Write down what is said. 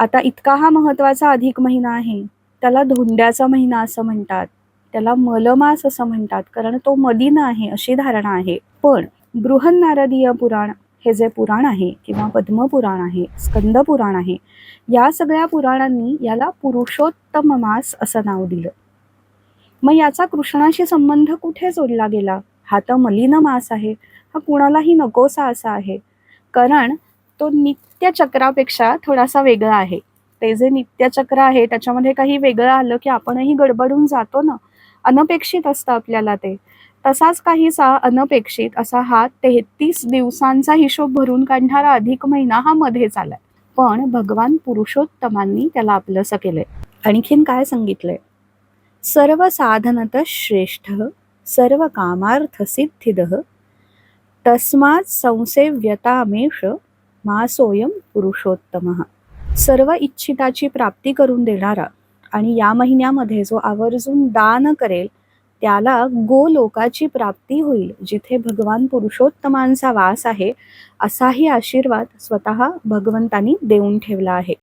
आता इतका हा महत्वाचा अधिक महिना आहे. त्याला धोंड्याचा महिना असं म्हणतात. त्याला मलमास असं म्हणतात, कारण तो मलिन आहे अशी धारणा आहे. पण बृहन्नारदीय पुराण हे जे पुराण आहे किंवा पद्मपुराण आहे, स्कंद पुराण आहे, या सगळ्या पुराणांनी याला पुरुषोत्तम मास असं नाव दिलं. मग याचा कृष्णाशी संबंध कुठे जोडला गेला? हा तर मलिन मास आहे, हा कुणालाही नकोसा असा आहे, कारण तो नित्यचक्रापेक्षा थोडासा वेगळा आहे. ते जे नित्यचक्र आहे त्याच्यामध्ये काही वेगळं आलं की आपणही गडबडून जातो ना, अनपेक्षित असतं आपल्याला ते. तसाच काहीसा अनपेक्षित असा हा 33 दिवसांचा हिशोब भरून काढणारा अधिक महिना हा मध्येच आलाय. पण भगवान पुरुषोत्तमांनी त्याला आपलंसं केलंय. आणखीन काय सांगितलंय? सर्व साधनत श्रेष्ठ सर्व कामार्थ सिद्धिदः तस्मात् संसेव्यतामेष मासोऽयं पुरुषोत्तमः. सर्व इच्छिताची प्राप्ती करून देणारा आणि या महिन्यामध्ये जो आवर्जून दान करेल त्याला गोलोकाची प्राप्ती होईल, जिथे भगवान पुरुषोत्तमांचा वास आहे, असाही आशीर्वाद स्वतः भगवंतांनी देऊन ठेवला आहे.